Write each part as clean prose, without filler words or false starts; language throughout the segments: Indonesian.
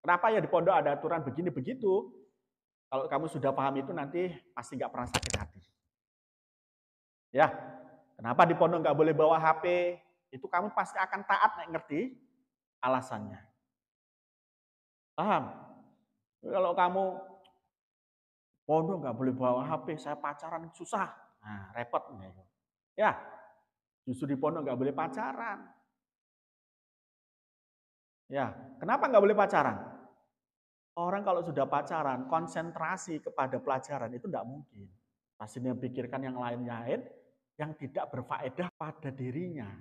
Kenapa ya di pondok ada aturan begini begitu? Kalau kamu sudah paham itu nanti pasti nggak pernah sakit hati. Ya, kenapa di pondok nggak boleh bawa HP? Itu kamu pasti akan taat nek ngerti alasannya. Paham? Kalau kamu pondok nggak boleh bawa HP, saya pacaran susah. Nah, repot nih. Ya, justru di pondok nggak boleh pacaran. Ya, kenapa nggak boleh pacaran? Orang kalau sudah pacaran, konsentrasi kepada pelajaran itu tidak mungkin. Pasti dia pikirkan yang lain-lain yang tidak berfaedah pada dirinya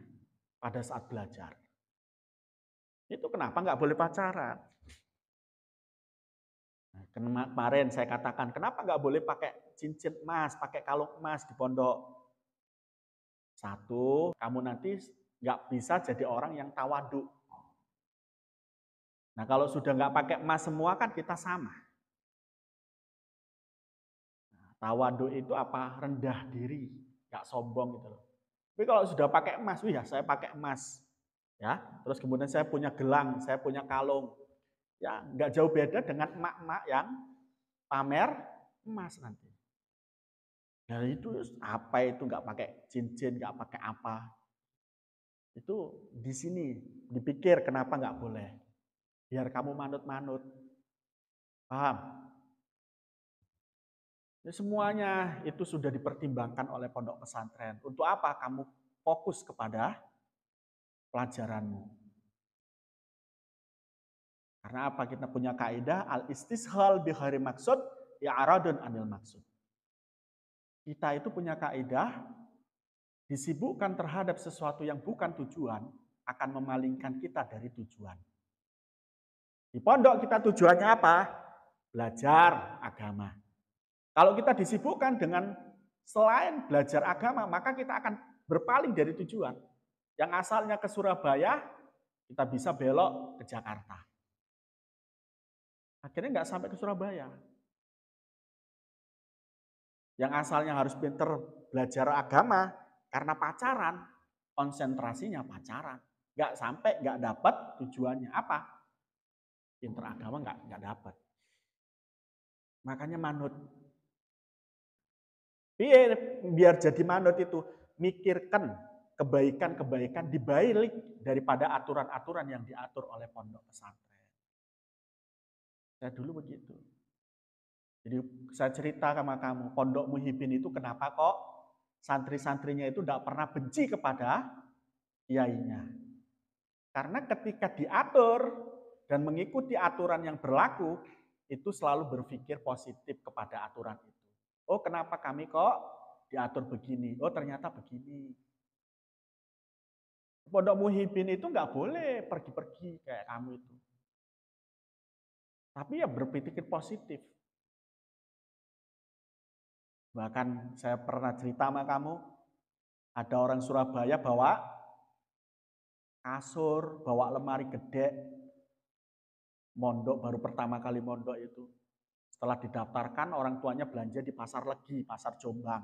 pada saat belajar. Itu kenapa nggak boleh pacaran? Nah, kemarin saya katakan, kenapa nggak boleh pakai cincin emas, pakai kalung emas di pondok? Satu, kamu nanti nggak bisa jadi orang yang tawadu. Nah, kalau sudah nggak pakai emas semua kan kita sama. Nah, tawadu itu apa? Rendah diri, nggak sombong gitu loh. Tapi kalau sudah pakai emas, ya saya pakai emas. Ya, terus kemudian saya punya gelang, saya punya kalung. Ya, nggak jauh beda dengan emak-emak yang pamer emas nanti. Ya itu apa itu nggak pakai cincin, nggak pakai apa. Itu di sini dipikir kenapa nggak boleh. Biar kamu manut-manut. Paham? Ya, semuanya itu sudah dipertimbangkan oleh pondok pesantren. Untuk apa kamu fokus kepada pelajaranmu? Karena apa? Kita punya kaidah al-istishal bihari maksud i'radun anil maksud. Kita itu punya kaidah disibukkan terhadap sesuatu yang bukan tujuan akan memalingkan kita dari tujuan. Di pondok kita tujuannya apa? Belajar agama. Kalau kita disibukkan dengan selain belajar agama, maka kita akan berpaling dari tujuan. Yang asalnya ke Surabaya, kita bisa belok ke Jakarta. Akhirnya nggak sampai ke Surabaya. Yang asalnya harus pinter belajar agama, karena pacaran, konsentrasinya pacaran. Nggak sampai, nggak dapat tujuannya. Apa? Pinter agama nggak dapat. Makanya manut. Biar jadi manut itu, mikirkan kebaikan-kebaikan dibalik daripada aturan-aturan yang diatur oleh pondok pesantren. Saya dulu begitu. Jadi saya cerita sama kamu, pondok Muhibin itu kenapa kok santri-santrinya itu tidak pernah benci kepada kiainya. Karena ketika diatur dan mengikuti aturan yang berlaku, itu selalu berpikir positif kepada aturan itu. Oh, kenapa kami kok diatur begini? Oh, ternyata begini. Pondok Muhibin itu nggak boleh pergi-pergi kayak kamu itu. Tapi ya berpikir positif. Bahkan saya pernah cerita sama kamu, ada orang Surabaya bawa kasur, bawa lemari gede, mondok baru pertama kali mondok itu. Setelah didaftarkan, orang tuanya belanja di Pasar Legi, Pasar Jombang.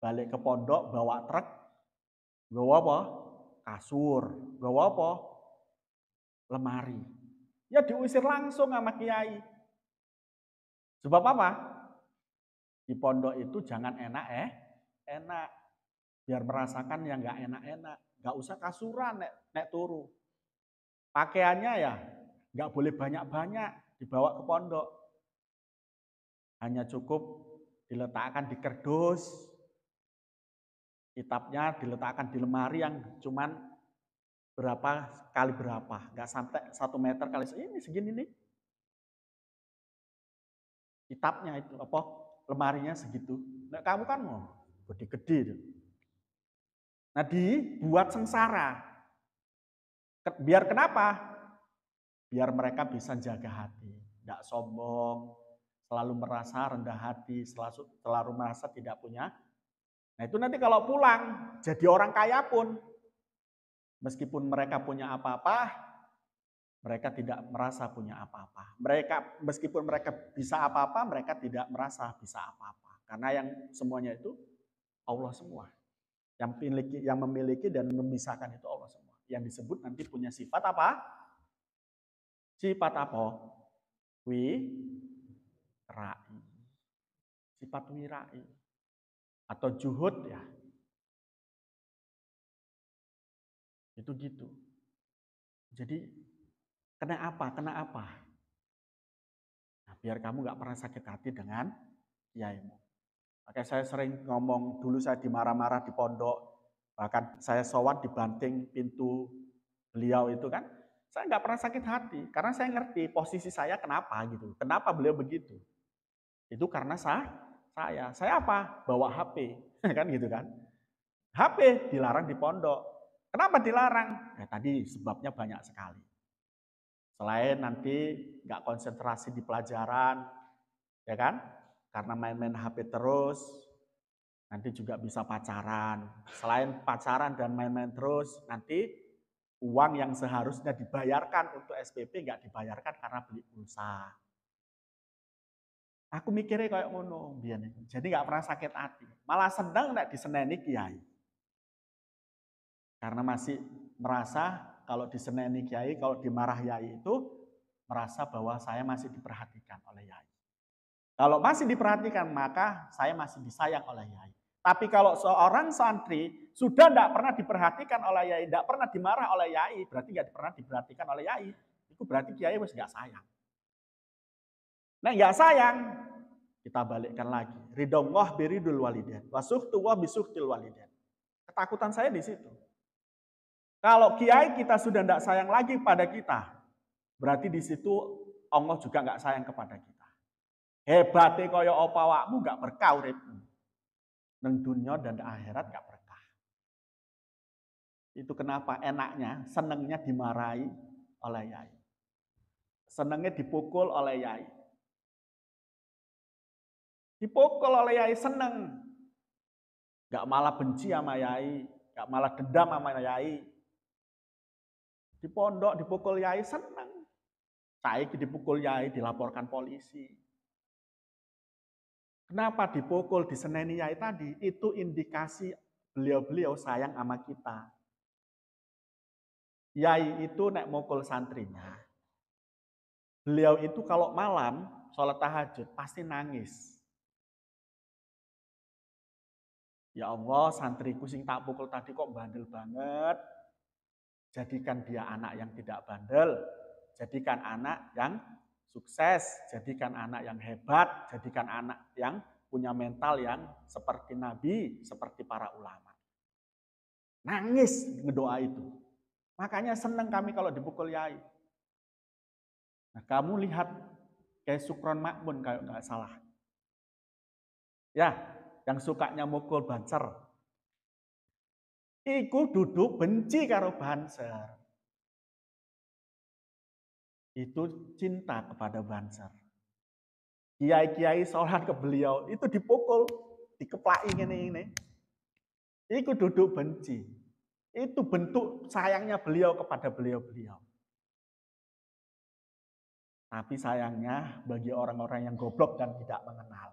Balik ke pondok, bawa truk, bawa apa? Kasur, bawa apa? Lemari. Ya diusir langsung sama kiai. Sebab apa? Di pondok itu jangan enak. Biar merasakan yang nggak enak-enak. Nggak usah kasuran nek turu. Pakaiannya ya nggak boleh banyak-banyak dibawa ke pondok. Hanya cukup diletakkan di kerdus, kitabnya diletakkan di lemari yang cuman berapa kali berapa, nggak sampai 1 meter kali ini segini nih. Kitabnya itu apa? Lemarinya segitu. Nah, kamu kan mau gede-gede. Nah, dibuat sengsara. Biar kenapa? Biar mereka bisa jaga hati, tidak sombong, selalu merasa rendah hati, selalu merasa tidak punya. Nah itu nanti kalau pulang jadi orang kaya pun, meskipun mereka punya apa-apa, mereka tidak merasa punya apa-apa. Meskipun mereka bisa apa-apa, mereka tidak merasa bisa apa-apa. Karena yang semuanya itu Allah semua. Yang memiliki dan memisahkan itu Allah semua. Yang disebut nanti punya sifat apa? Sifat apa? Wirai. Sifat wirai. Atau juhud ya. Itu gitu. Jadi kena apa? Kena apa? Nah, biar kamu nggak pernah sakit hati dengan kiaimu. Makanya saya sering ngomong, dulu saya dimarah-marah di pondok, bahkan saya sowan dibanting pintu beliau itu kan, saya nggak pernah sakit hati, karena saya ngerti posisi saya kenapa gitu, kenapa beliau begitu. Itu karena saya apa? Bawa HP, kan gitu kan. HP dilarang di pondok. Kenapa dilarang? Ya tadi sebabnya banyak sekali. Selain nanti nggak konsentrasi di pelajaran, ya kan? Karena main-main HP terus, nanti juga bisa pacaran. Selain pacaran dan main-main terus, nanti uang yang seharusnya dibayarkan untuk SPP nggak dibayarkan karena beli pulsa. Aku mikirnya kayak ngono, jadi nggak pernah sakit hati. Malah senang nggak diseneni kiai. Karena masih merasa kalau diseneni kiai, kalau dimarah yai itu merasa bahwa saya masih diperhatikan oleh yai. Kalau masih diperhatikan, maka saya masih disayang oleh yai. Tapi kalau seorang santri sudah tidak pernah diperhatikan oleh yai, tidak pernah dimarah oleh yai, berarti nggak pernah diperhatikan oleh yai. Itu berarti kiai masih nggak sayang. Nah nggak sayang, kita balikkan lagi. Ridonggoh biridul waliden, wasuhtu wa bisuhtil waliden. Ketakutan saya di situ. Kalau kiai kita sudah tidak sayang lagi pada kita, berarti di situ Allah juga nggak sayang kepada kita. Hebatnya kaya apa awakmu nggak berkah uripmu. Neng dunia dan akhirat nggak berkah. Itu kenapa enaknya, senengnya dimarahi oleh yai. Senengnya dipukul oleh yai. Dipukul oleh yai seneng. Nggak malah benci sama yai, nggak malah dendam sama yai. Di pondok dipukul yai seneng. Saiki dipukul yai dilaporkan polisi. Kenapa dipukul, diseneni yai tadi? Itu indikasi beliau-beliau sayang sama kita. Yai itu nek mukul santrinya. Beliau itu kalau malam sholat tahajud pasti nangis. Ya Allah, santriku sing tak pukul tadi kok bandel banget. Jadikan dia anak yang tidak bandel. Jadikan anak yang sukses. Jadikan anak yang hebat. Jadikan anak yang punya mental yang seperti Nabi, seperti para ulama. Nangis ngedoa itu. Makanya senang kami kalau dipukul yai. Nah, kamu lihat kayak Sukron Makmun kalau nggak salah. Ya, yang sukanya mukul banser. Iku duduk benci karo banser. Itu cinta kepada banser. Kiai-kiai sholat ke beliau, itu dipukul, dikeplaki ini. Iku duduk benci. Itu bentuk sayangnya beliau kepada beliau-beliau. Tapi sayangnya bagi orang-orang yang goblok dan tidak mengenal.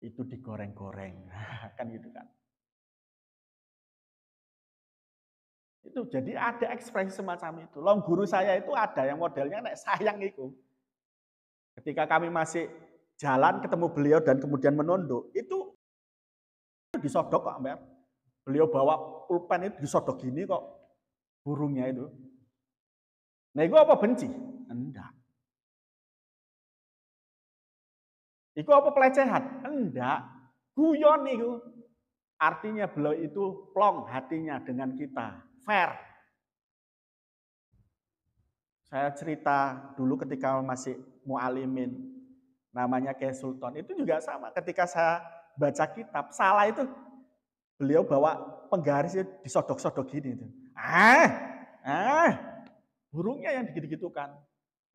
Itu digoreng-goreng. Kan gitu kan. Itu jadi ada ekspresi semacam itu. Long guru saya itu ada yang modelnya nek sayang itu. Ketika kami masih jalan ketemu beliau dan kemudian menunduk, itu disodok kok, Mbak. Beliau bawa pulpen itu disodok gini kok burungnya itu. Nah, itu apa benci? Enggak. Itu apa pelecehan? Enggak. Guyon itu. Artinya beliau itu plong hatinya dengan kita. Fair. Saya cerita dulu ketika masih mualimin. Namanya kayak Sultan. Itu juga sama. Ketika saya baca kitab, salah itu beliau bawa penggarisnya disodok-sodok gini. Burungnya yang digitu-gitukan.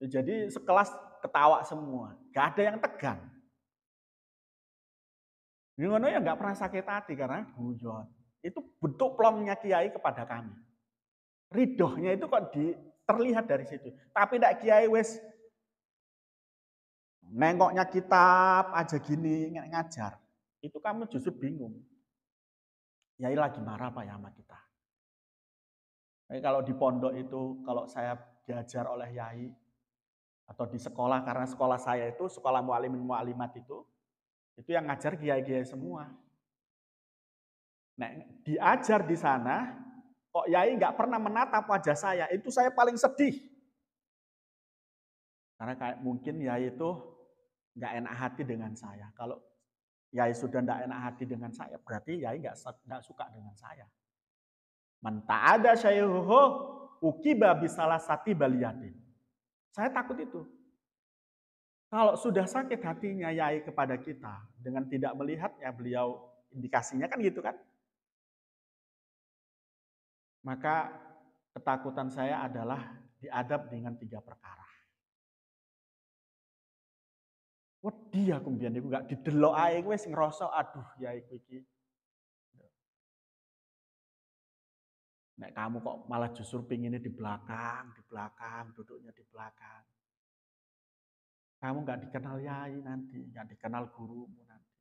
Jadi sekelas ketawa semua. Gak ada yang tegang. Ngono ya nggak pernah sakit hati karena guyon. Itu bentuk plongnya kiai kepada kami. Ridohnya itu kok terlihat dari situ. Tapi tidak kiai wes nengoknya kitab aja gini ngajar. Itu kamu justru bingung. Kiai lagi marah apa ya sama kita? Tapi kalau di pondok itu, kalau saya diajar oleh yai atau di sekolah, karena sekolah saya itu sekolah mualimin mualimat itu yang ngajar kiai-kiai semua. Nah, diajar di sana, kok yai nggak pernah menatap wajah saya, itu saya paling sedih. Karena kayak mungkin yai itu nggak enak hati dengan saya. Kalau yai sudah nggak enak hati dengan saya, berarti yai nggak suka dengan saya. Man ta'ada syaihuhu ukiba bisalah sati baliyatin. Saya takut itu. Kalau sudah sakit hatinya yai kepada kita dengan tidak melihatnya beliau, indikasinya kan gitu kan. Maka ketakutan saya adalah diadab dengan 3 perkara. Wedi aku mbiyen niku gak didelok ae wis ngrasa aduh yai iki. Nek kamu kok malah justru pinginnya di belakang, duduknya di belakang. Kamu nggak dikenal yai nanti, nggak dikenal gurumu nanti.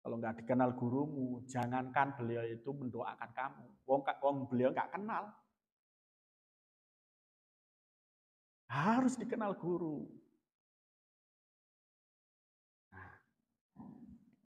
Kalau nggak dikenal gurumu, jangankan beliau itu mendoakan kamu. Wong beliau nggak kenal. Harus dikenal guru.